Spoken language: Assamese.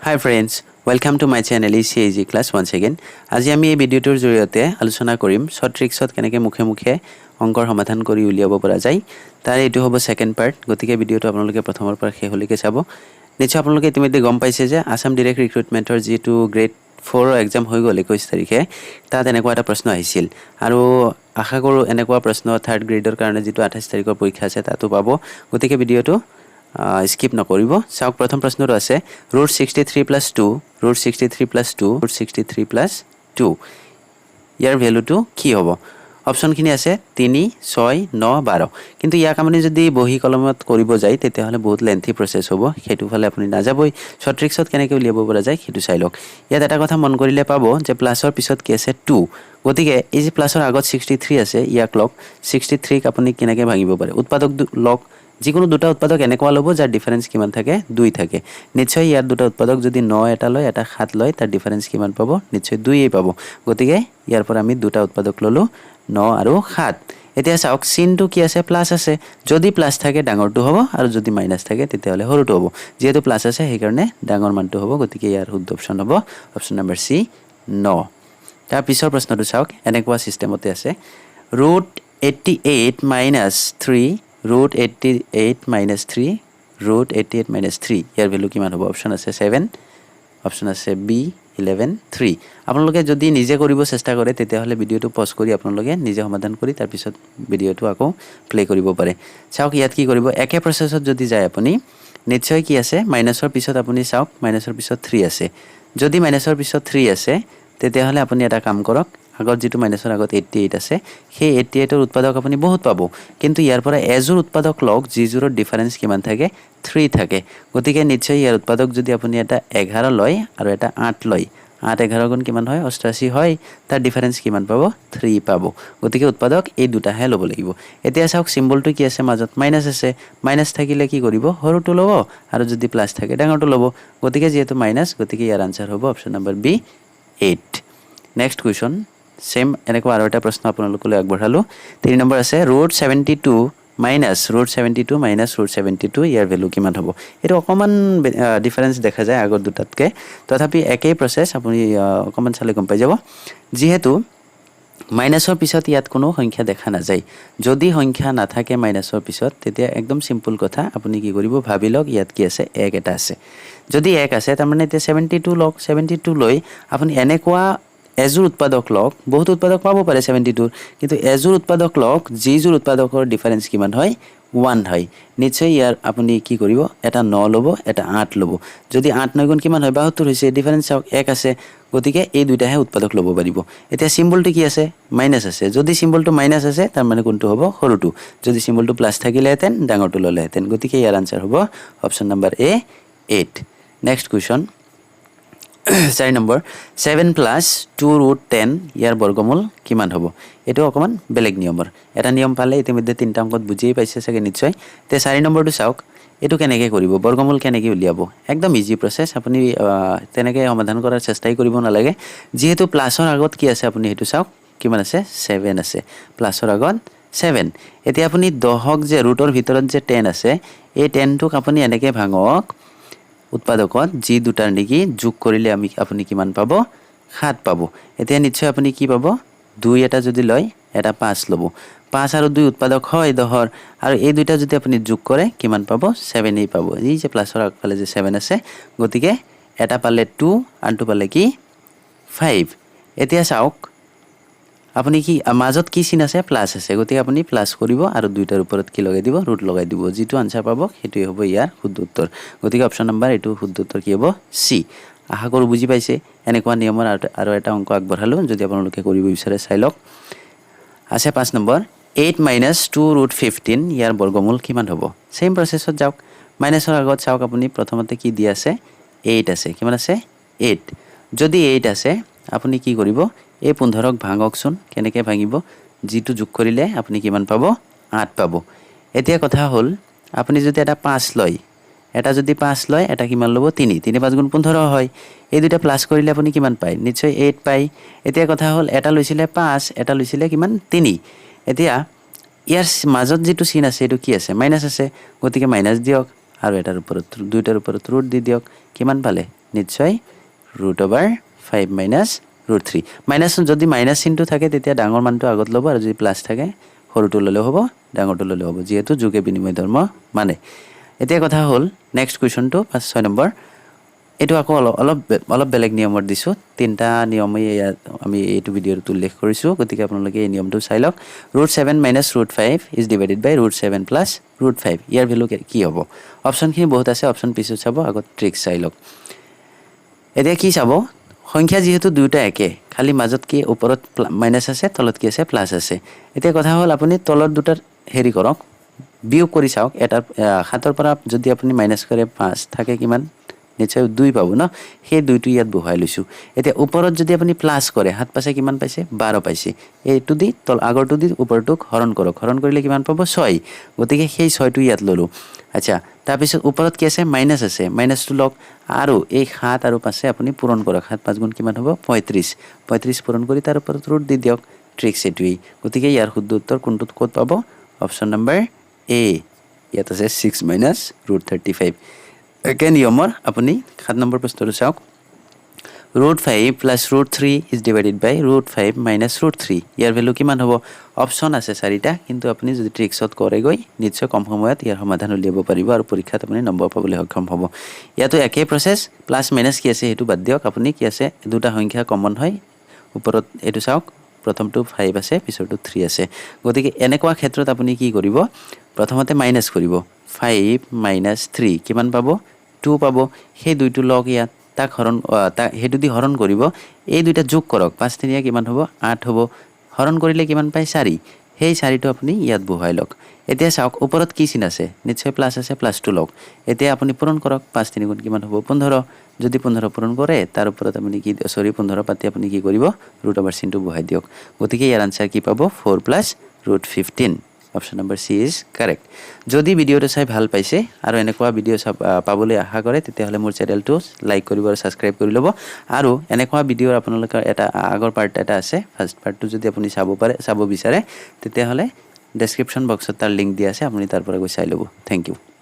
Hi friends, welcome to my channel ECA-Easy class once again. আজি আমি এই ভিডিওটোৰ জৰিয়তে আলোচনা কৰিম শৰ্ট ট্ৰিক্সত কেনেকৈ মুখে মুখে অংকৰ সমাধান কৰি উলিয়াব পৰা যায়। তাৰ এইটো হ'ব সেকেন্ড পাৰ্ট। গতিকে ভিডিওটো আপোনালোকে প্ৰথমৰ পৰা শেষলৈকে চাব। নিশ্চয় আপোনালোকে ইতিমধ্যে গম পাইছে যে আসাম ডাইৰেক্ট ৰিক্ৰুটমেন্টৰ যেটো গ্ৰেড 4 এক্সাম হৈ গ'ল 21 তাৰিখে তাত এনেকুৱা এটা প্ৰশ্ন আহিছিল আৰু আশা কৰো এনেকুৱা প্ৰশ্ন থাৰ্ড গ্ৰেডৰ কাৰণে যেটো 28 তাৰিখৰ পৰীক্ষা আছে তাতো পাব। গতিকে ভিডিওটো skip নকৰিব। চাওক প্ৰথম প্ৰশ্নটো আছে √63 + 2 √63 + 2 √63 + 2 ইয়াৰ ভ্যালুটো কি হ'ব? অপচনখিনি আছে 3 6 9 12 কিন্তু ইয়াক আপুনি যদি বহি কলমত কৰিব যায় তেতিয়াহলে বহুত লেন্থি প্ৰসেস হ'ব। হেতু ফালে আপুনি নাযাবই। শৰ্ট ট্ৰিক্সত কেনেকৈ উলিয়াব পৰা যায় হেতু চাই লওক। ইয়াত এটা কথা মন কৰিলে পাব যে প্লাসৰ পিছত কি আছে 2। গতিকে এই যে প্লাসৰ আগত 63 আছে ইয়াক লওক 63 ক আপুনি কেনেকৈ ভাঙিব পাৰে? উৎপাদক লওক যিকোনো দুটা উৎপাদক এনেকুৱা লব যাৰ ডিফাৰেন্স কিমান থাকে 2 থাকে। নিশ্চয় ইয়াৰ দুটা উৎপাদক যদি 9 এটা লয় এটা 7 লয় তাৰ ডিফাৰেন্স কিমান পাব? নিশ্চয় 2 এই পাব। গতিকে ইয়াৰ পৰা আমি দুটা উৎপাদক ললো 9 আৰু 7। এতিয়া চাওক চিনটো কি আছে প্লাস আছে। যদি প্লাস থাকে ডাঙৰটো হ'ব আৰু যদি মাইনাস থাকে তেতিয়াহলে সৰুটো হ'ব। যেহেতু প্লাস আছে সেই কাৰণে ডাঙৰ মানটো হ'ব। গতিকে ইয়াৰ শুদ্ধ অপচন হ'ব অপচন নম্বৰ সি 9। তাৰ পিছৰ প্ৰশ্নটো চাওক এনেকুৱা সিস্টেমতে আছে √88 - 3 √88 - 3 √88 - 3 ইয়াৰ ভ্যালু কিমান হ'ব? অপচন আছে 7 অপচন আছে বি 11 3। আপোনালোকে যদি নিজে কৰিব চেষ্টা কৰে তেতিয়াহলে ভিডিওটো পজ কৰি আপোনালোকে নিজে সমাধান কৰি তাৰ পিছত ভিডিওটো আকৌ প্লে কৰিব পাৰে। চাওক ইয়াত কি কৰিব একে প্ৰসেসত যদি যায় আপুনি নিশ্চয় কি আছে মাইনাসৰ পিছত আপুনি চাওক মাইনাসৰ পিছত 3 আছে। যদি মাইনাসৰ পিছত 3 আছে তেতিয়াহলে আপুনি এটা কাম কৰক আগত যেটো মাইনাসৰ আগত 88 আছে সেই 88 ৰ উৎপাদক আপুনি বহুত পাব। কিন্তু ইয়াৰ পৰা এজোৰ উৎপাদক লওক যিজোৰৰ ডিফাৰেন্স কিমান থাকে 3 থাকে। গতিকে নিশ্চয় ইয়াৰ উৎপাদক যদি আপুনি এটা 11 লয় আৰু এটা 8 লয় 8 11 গুণ কিমান হয় 88 হয়। তাৰ ডিফাৰেন্স কিমান পাব 3 পাব। গতিকে উৎপাদক এই দুটাহে ল'ব লাগিব। এতিয়া চাওক সিম্বলটো কি আছে মাজত মাইনাস আছে। মাইনাস থাকিলে কি কৰিব সৰুটো ল'ব আৰু যদি প্লাস থাকে ডাঙৰটো ল'ব। গতিকে যেহেতু মাইনাস গতিকে ইয়াৰ আনসাৰ হ'ব option number B 8। Next question same এনেকুৱা আৰু এটা প্ৰশ্ন আপোনালোকলৈ আগবঢ়ালো। 3 নম্বৰ আছে √72 - √72 - √72 ইয়াৰ ভ্যালু কিমান হ'ব? এটো অকমান ডিফাৰেন্স দেখা যায় আগৰ দুটাতকে। তথাপি একেই প্ৰসেস আপুনি অকমান চালে গম পাই যাব। যেহেতু মাইনাসৰ পিছত ইয়াত কোনো সংখ্যা দেখা নাযায়। যদি সংখ্যা নাথাকে মাইনাসৰ পিছত তেতিয়া একদম সিম্পল কথা আপুনি কি কৰিব ভাবি লওক ইয়াত কি আছে 1 এটা আছে। যদি 1 আছে তাৰ মানে এতিয়া 72 লওক 72 লৈ আপুনি এনেকুৱা এজোৰ উৎপাদক লওক বহুত উৎপাদক পাব পাৰে 72 কিন্তু এজোৰ উৎপাদক লওক যিজোৰ উৎপাদকৰ ডিফাৰেন্স কিমান হয় 1 হয়। নিশ্চয় ইয়াৰ আপুনি কি কৰিব এটা 9 লব এটা 8 লব। যদি 8 9 গুণ কিমান হয় 72 হৈছে। ডিফাৰেন্স চাওক 1 আছে। গতিকে এই দুইটাহে উৎপাদক লব পাৰিব। এতিয়া সিম্বলটো কি আছে মাইনাস আছে। যদি সিম্বলটো মাইনাস আছে তাৰ মানে কোনটো হ'ব সৰুটো। যদি সিম্বলটো প্লাস থাকিলেহেতেন ডাঙৰটো ললেহেতেন। গতিকে ইয়াৰ আনসাৰ হ'ব অপচন নম্বৰ এ 8। নেক্সট কোৱেশ্চন 4 নম্বৰ 7 + 2√10 ইয়াৰ বৰ্গমূল কিমান হ'ব? এটো অকমান বেলেগ নিয়মৰ। এটা নিয়ম পালে ইতিমধ্যে তিনটা অংকত বুজিয়ে পাইছে চাগে নিশ্চয়। তে 4 নম্বৰটো চাওক এটো কেনেকৈ কৰিব বৰ্গমূল কেনেকৈ উলিয়াব? একদম ইজি প্ৰসেস। আপুনি তেনেকৈ সমাধান কৰাৰ চেষ্টাই কৰিব নালাগে। যেহেতু প্লাসৰ আগত কি আছে আপুনি হেতু চাওক কিমান আছে 7 আছে। প্লাসৰ আগত 7। এতিয়া আপুনি 10ক যে ৰুটৰ ভিতৰত যে 10 আছে এই 10 টোক আপুনি এনেকৈ ভাঙক উৎপাদকত যি দুটাৰ নেকি যোগ কৰিলে আপুনি কিমান পাব 7 পাব। এতিয়া নিশ্চয় আপুনি কি পাব 2 এটা যদি লয় এটা 5 লব। 5 আৰু 2 উৎপাদক হয় 10ৰ আৰু এই দুটা যদি আপুনি যোগ কৰে কিমান পাব 7 এই পাব। এই যে প্লাসৰ আগফালে যে 7 আছে গতিকে এটা পালে 2 আনটো পালে কি 5। এতিয়া চাওক আপুনি কি মাজত কি চিন আছে প্লাস আছে। গতিকে আপুনি প্লাস কৰিব আৰু দুইটাৰ ওপৰত কি লগাই দিব ৰুট লগাই দিব। যেটো আনসাৰ পাব হেতুই হ'ব ইয়াৰ শুদ্ধ উত্তৰ। গতিকে অপচন নম্বৰ এটো শুদ্ধ উত্তৰ কি হ'ব সি। আশা কৰো বুজি পাইছে। এনেকুৱা নিয়মৰ আৰু এটা অংক আগবঢ়ালো যদি আপোনালোকে কৰিব বিচাৰে চাই লওক। আছে 5 নম্বৰ 8 - 2√15 ইয়াৰ বৰ্গমূল কিমান হ'ব? সেম প্ৰসেসত যাওক। মাইনাসৰ আগত চাওক আপুনি প্ৰথমতে কি দি আছে 8 আছে। কিমান আছে 8। যদি 8 আছে আপুনি কি কৰিব এই 15ক ভাঙকচোন। কেনেকৈ ভাঙিব যেটো যোগ কৰিলে আপুনি কিমান পাব 8 পাব। এতিয়া কথা হ'ল আপুনি যদি এটা 5 লয় এটা যদি 5 লয় এটা কিমান লব 3 3 5 গুণ 15 হয়। এই দুটা প্লাস কৰিলে আপুনি কিমান পায় নিশ্চয় 8 পায়। এতিয়া কথা হ'ল এটা লৈছিলে 5 এটা লৈছিলে কিমান 3। এতিয়া ইয়াৰ মাজত যেটো চিন আছে এটো কি আছে মাইনাস আছে। গতিকে মাইনাস দিয়ক আৰু এটাৰ ওপৰত দুইটাৰ ওপৰত ৰুট দি দিয়ক কিমান পালে নিশ্চয় √/5 মাইনাছ √3 মাইনাছ যদি মাইনাছ চিনটো থাকে তেতিয়া ডাঙৰ মানটো আগত ল'ব আৰু যদি প্লাছ থাকে সৰুটো ল'লেও হ'ব ডাঙৰটো ল'লেও হ'ব যেহেতু যোগে বিনিময় ধৰ্ম মানে এতিয়া কথা হ'ল নেক্সট কুৱেশ্যনটো 6 নম্বৰ এটো আকৌ অলপ বেলেগ নিয়মত দিছো তিনটা নিয়মই আমি এইটো ভিডিঅ'ত উল্লেখ কৰিছো গতিকে আপোনালোকে এই নিয়মটো চাই লওক √7 minus √5 is divided by √7 plus √5 ইয়াৰ ভ্যালু কি হ'ব অপচনখিনি বহুত আছে অপচন পিছত চাব আগত ট্ৰিক চাই লওক এতিয়া কি চাব সংখ্যা যেহেতু দুইটা একে খালি মাজত কি ওপৰত মাইনাছ আছে তলত কি আছে প্লাছ আছে এতিয়া কথা হ'ল আপুনি তলত দুটাৰ হেৰি কৰক বিয়োগ কৰি চাওক এটা 7 পৰা যদি আপুনি মাইনাছ কৰে 5 থাকে কিমান নিশ্চয় 2 পাব ন সেই 2টো ইয়াত বহাই লৈছো এতিয়া ওপৰত যদি আপুনি প্লাছ কৰে 7 পাছে কিমান পাইছে 12 পাইছে এইটো দি তল আগৰটো দি ওপৰটোক হৰণ কৰক হৰণ কৰিলে কিমান পাব 6 গতিকে সেই 6টো ইয়াত ললো আচ্ছা তাৰ পিছত ওপৰত কি আছে মাইনাছটো লওক আৰু এই 7 আৰু 5 আপুনি পূৰণ কৰক 7 5 গুণ কিমান হ'ব 35 পূৰণ কৰি তাৰ ওপৰত ৰুট দি দিয়ক ট্ৰিক্স এটোই গতিকে ইয়াৰ শুদ্ধ উত্তৰ কোনটোত ক'ত পাব অপচন নম্বৰ এ ইয়াত আছে 6 মাইনাছ √35 একে নিয়মৰ আপুনি 7 নম্বৰ প্ৰশ্নটো চাওক √5 plus √3 is divided by √5 minus √3 ইয়াৰ ভ্যালু কিমান হ'ব অপচন আছে চাৰিটা কিন্তু আপুনি যদি ট্ৰিক্সত কৰে গৈ নিশ্চয় কম সময়ত ইয়াৰ সমাধান উলিয়াব পাৰিব আৰু পৰীক্ষাত আপুনি নম্বৰ পাবলৈ সক্ষম হ'ব ইয়াতো একেই প্ৰসেস প্লাস মাইনাস কি আছে হেতু বাদ দিয়ক আপুনি কি আছে দুটা সংখ্যা কমন হয় ওপৰত এটো চাওক প্ৰথমটো 5 আছে পিছৰটো 3 আছে গতিকে এনেকুৱা ক্ষেত্ৰত আপুনি কি কৰিব প্ৰথমতে মাইনাস কৰিব 5 মাইনাস 3 কিমান পাব 2 পাব সেই দুইটো লগ ইয়াত তাক হৰণ হেতু দি হৰণ কৰিব এই দুইটা যোগ কৰক 5 3 কিমান হ'ব 8 হ'ব হৰণ কৰিলে কিমান পায় 4 সেই 4টো আপুনি ইয়াত বহাই লওক এতিয়া চাওক ওপৰত কি চিন আছে নিশ্চয় প্লাস আছে প্লাসটো লওক এতিয়া আপুনি পূৰণ কৰক 5 3 গুণ কিমান হ'ব 15 যদি 15 পূৰণ কৰে তাৰ ওপৰত আপুনি কি 15 পাতি আপুনি কি কৰিব ৰুট ওভাৰ চিনটো বহাই দিয়ক গতিকে ইয়াৰ আনসাৰ কি পাব 4 + √15 option number C is correct যদি ভিডিওটো চাই ভাল পাইছে আৰু এনেকুৱা ভিডিও পাবলৈ আশা কৰে তেতিয়াহলে মোৰ চেনেলটো লাইক কৰিব আৰু সাবস্ক্ৰাইব কৰি ল'ব আৰু এনেকুৱা ভিডিওৰ আপোনালোকৰ এটা আগৰ পাৰ্ট এটা আছে ফাৰ্স্ট পাৰ্টটো যদি আপুনি চাব বিচাৰে তেতিয়াহলে ডেসক্ৰিপশন বক্সত তাৰ লিংক দিয়া আছে আপুনি তাৰ পৰা গৈ চাই ল'ব থ্যাংক ইউ